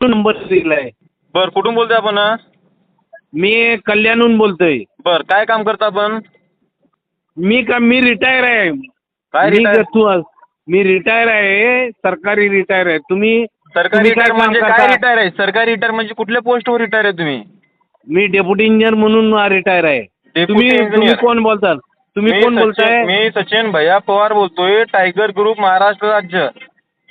म्हणून नंबर दिलाय. बर, कुठून बोलतोय आपण? मी कल्याणहून बोलतोय. बर, काय काम करता आपण? मी रिटायर आहे. काय रिटायर? मी रिटायर आहे, सरकारी रिटायर आहे. तुम्ही सरकारी काय रिटायर काम म्हणजे काय करता? रिटायर आहे? सरकारी रिटायर म्हणजे कुठल्या पोस्टवर रिटायर आहे तुम्ही? मी डेप्युटी इंजिनियर म्हणून रिटायर आहे. तुम्ही इंजिनियर. कोण बोलताल? तुम्ही कोण बोलताय? मी सचिन भैया पवार बोलतोय, टायगर ग्रुप महाराष्ट्र राज्य.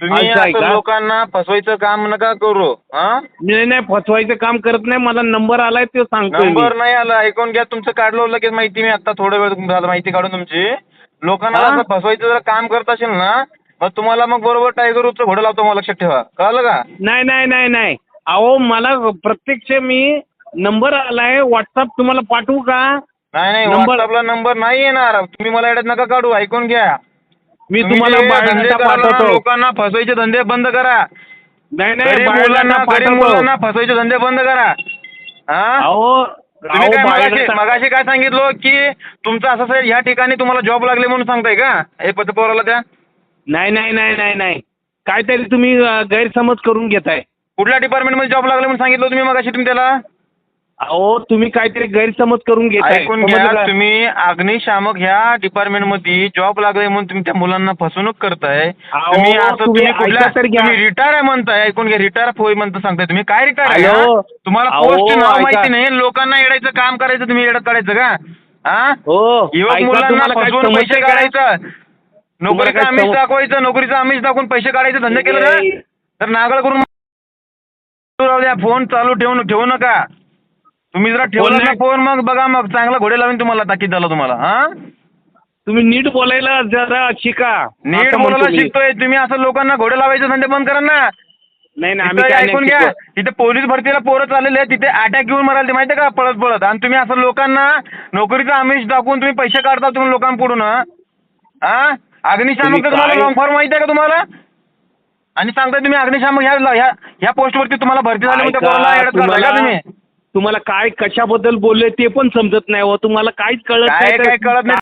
तुम्ही असं आहे असं का? लोकांना फसवायचं काम नका करू. हा, नाही फसवायचं काम करत नाही. मला नंबर आलाय ते सांगतोय मी. नंबर नाही आला, ऐकून घ्या. तुमचं काढलं लगेच माहिती. मी आता थोडा वेळ झाला माहिती काढून तुमची. लोकांना हा? असं फसवायचं जर काम करत असेल ना, मग तुम्हाला मग बरोबर टायगर ग्रुपचं घोडं लावतो. मला लक्षात ठेवा, कळलं का? नाही. अहो मला प्रत्यक्ष मी नंबर आलाय, व्हॉट्सअप तुम्हाला पाठवू का? नाही, नंबर व्हॉट्सअपला नंबर नाही येणार. तुम्ही मला एवढ्यात नका काढू, ऐकून घ्या. मी तुम्ही तुम्हाला जे धंदे बायोडाटा करायला ना, पाठवतो. लोकांना फसवायचे धंदे बंद करा. नाही गरीब बायोडाटा पाठवतो. मुलांना फसवायचे धंदे बंद करा. हा, अहो तुम्ही काय बायोडाटा मगाशी काय सांगितलं की तुमचं असं असेल, ह्या ठिकाणी तुम्हाला जॉब लागले म्हणून सांगताय का? हे पतपोराला त्या नाही. काहीतरी तुम्ही गैरसमज करून घेताय. कुठल्या डिपार्टमेंटमध्ये जॉब लागले म्हणून सांगितलं तुम्ही मगाशी तुम्ही त्याला? अहो तुम्ही काहीतरी गैरसमज करून घेताय. ऐकून घ्या, तुम्ही अग्निशामक ह्या डिपार्टमेंटमध्ये जॉब लागले म्हणून तुम्ही त्या मुलांना फसवणूक करताय. तुम्ही तुम्ही रिटायर आहे म्हणताय. ऐकून घ्या, रिटायर होय म्हणता सांगताय तुम्ही. काय रिटायर आहे? तुम्हाला पोस्ट नाव माहिती नाही, लोकांना येडायचं काम करायचं, तुम्ही येडत काढायचं का? हा, युवक मुलांना फसवून पैसे काढायचं, नोकरीचं आमिष दाखवायचं, नोकरीचं आमिष दाखवून पैसे काढायचं धंदे केलं ना, तर नागळ करून राहू द्या. फोन चालू ठेवू नका. तुम्ही जरा ठेवला ना फोन, मग बघा, मग चांगला घोडे लावून तुम्हाला ताकीद झालं तुम्हाला. हा, तुम्ही नीट बोलायला जरा शिका. नीट बोलायला शिकतोय तुम्ही. असं लोकांना घोडे लावायचे धंदे बंद करा ना. नाही ऐकून घ्या, तिथे पोलीस भरतीला पोरं चाललेले आहेत, तिथे अटॅक घेऊन मराल ते माहितीये का, पळत. आणि तुम्ही असं लोकांना नोकरीचं आमिष दाखवून तुम्ही पैसे काढता तुम्ही लोकांकडून. हा, अग्निशामक तुम्हाला लॉंग फॉर्म माहिती आहे का तुम्हाला? आणि सांगताय तुम्ही अग्निशामक ह्या पोस्टवरती तुम्हाला भरती झाली म्हणजे तुम्ही. तुम्हाला काय कशाबद्दल बोलले ते पण समजत नाही हो. तुम्हाला काहीच कळत काय कळत नाही.